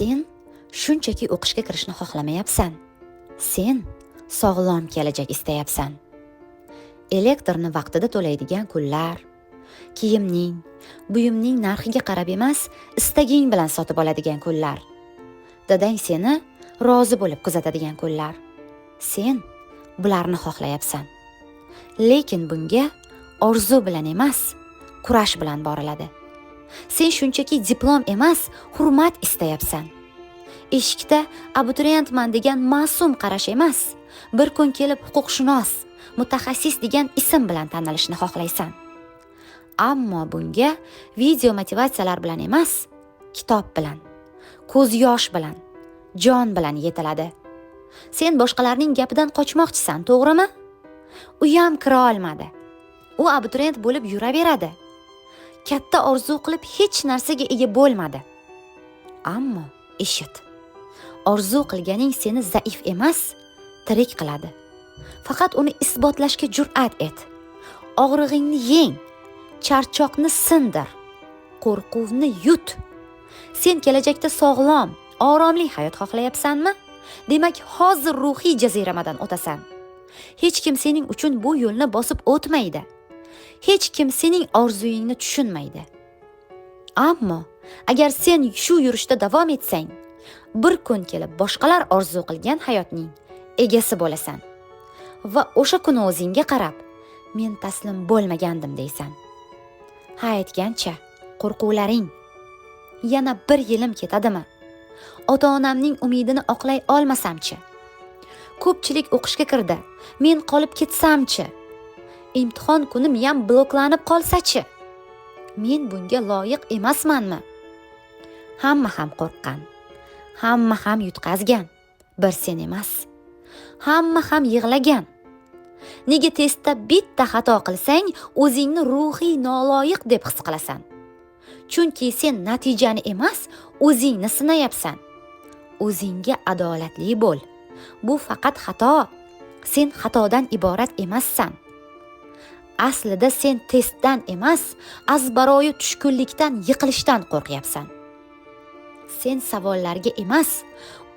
Sen shunchaki o'qishga kirishni xohlamayapsan. Sen sog'lom kelajak istayapsan. Elektrni vaqtida to'laydigan kunlar, kiyimning, buyumning narxiga qarab emas, istaging bilan sotib oladigan kunlar. Dadang seni rozi bo'lib kuzatadigan kunlar. Sen bularni xohlayapsan. Lekin bunga orzu bilan emas, kurash bilan boriladi. Sen shunchaki diplom emas, hurmat istayapsan. Eshikda abituriyentman degan ma'sum qarash emas, bir kun kelib huquqshunos, mutaxassis degan ism bilan tanilishni xohlaysan. Ammo bunga video motivatsiyalar bilan emas, kitob bilan, ko'z yosh bilan, jon bilan yetiladi. Sen boshqalarning gapidan qochmoqchisan, to'g'rimi? U ham kira olmadi. U abituriyent bo'lib yuraveradi. Katta orzu qilib hech narsaga ega bo'lmadi. Ammo eshit. Orzu qilganing seni zaif emas, tirik qiladi. Faqat uni isbotlashga jur'at et. Og'rig'ingni yeng, charchoqni sindir, qo'rquvni yut. Sen kelajakda sog'lom, oromli hayot xohlayapsanmi? Demak, hozir ruhiy jaziramadan o'tasan. Hech kim sening uchun bu yo'lni bosib o'tmaydi. Hech kim sening orzuyingni tushunmaydi. Ammo agar sen shu yurishda davom etsang, bir kun kelib boshqalar orzu qilgan hayotning egasi bo'lasan. Va o'sha kuni o'zingga qarab, men taslim bo'lmagandim deysan. Ha aytgancha, qo'rquvlaring yana bir yilim ketadimi? Ota-onamning umidini oqlay olmasamchi? Ko'pchilik o'qishga kirdi, men qolib ketsamchi? Imtihon kunim ham bloklanib qolsachi? Men bunga loyiq emasmanmi? Hamma ham qo'rqqan. Hamma ham yutqazgan. Bir sen emas. Hamma ham yig'lagan. Nega testda bitta xato qilsang, o'zingni ruhiy noloyiq deb his qilasan? Chunki sen natijani emas, o'zingni sinayapsan. O'zingga adolatli bo'l. Bu faqat xato. Sen xatodan iborat emassan. Aslida sen testdan emas, azbaroyi tushkunlikdan, yiqilishdan qo'rqyapsan. Sen savollarga emas,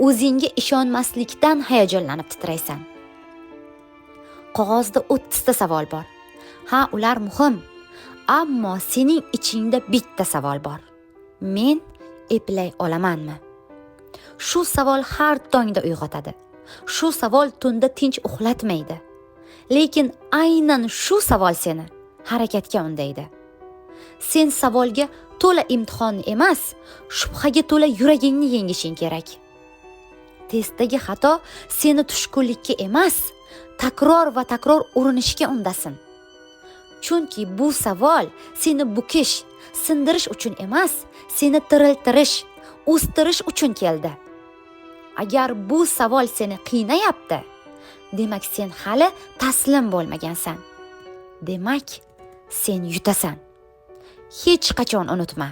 o'zingga ishonmaslikdan hayajonlanib titraysan. Qog'ozda 30 ta savol bor. Ha, ular muhim, ammo sening ichingda bitta savol bor. Men eplay olamanmi? Shu savol har tongda uyg'otadi. Shu savol tunda tinch uxlatmaydi. Lekin aynan shu savol seni harakatga undaydi. Sen savolga to'la imtihonni emas, shubhaga to'la yuragingni yengishing kerak. Testdagi xato seni tushkunlikka emas, takror va takror urinishga undasin. Chunki bu savol seni bukish, sindirish uchun emas, seni tiriltirish, o'stirish uchun keldi. Agar bu savol seni qiynayapti, demak sen hali taslim bo'lmagansan. Demak, sen yutasan. Hech qachon unutma.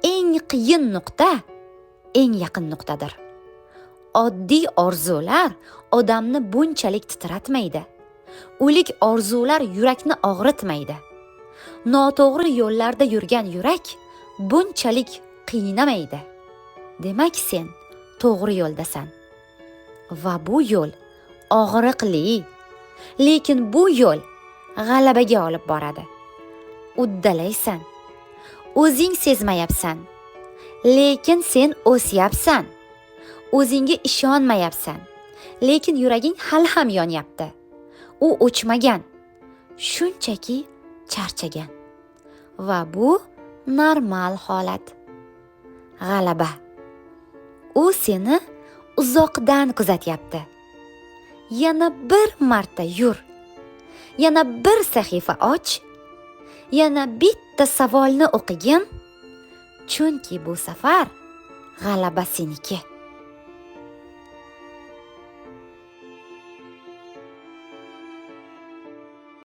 Eng qiyin nuqta eng yaqin nuqtadir. Oddiy orzular odamni bunchalik titratmaydi. O'lik orzular yurakni og'ritmaydi. Noto'g'ri yo'llarda yurgan yurak bunchalik qiynamaydi. Demak sen to'g'ri yo'ldasan. Va bu yo'l og'riqli, lekin bu yo'l g'alabaga olib boradi. Uddalaysan. O'zing sezmayapsan, lekin sen o'syapsan. O'zingga ishonmayapsan, lekin yuraging hali ham yonyapti. U o'chmagan, shunchaki charchagan. Va bu normal holat. G'alaba. U seni uzoqdan kuzatyapti. Yana bir marta yur. Yana bir sahifa och. Yana bitta savolni o'qigin. Chunki bu safar g'alaba seniki.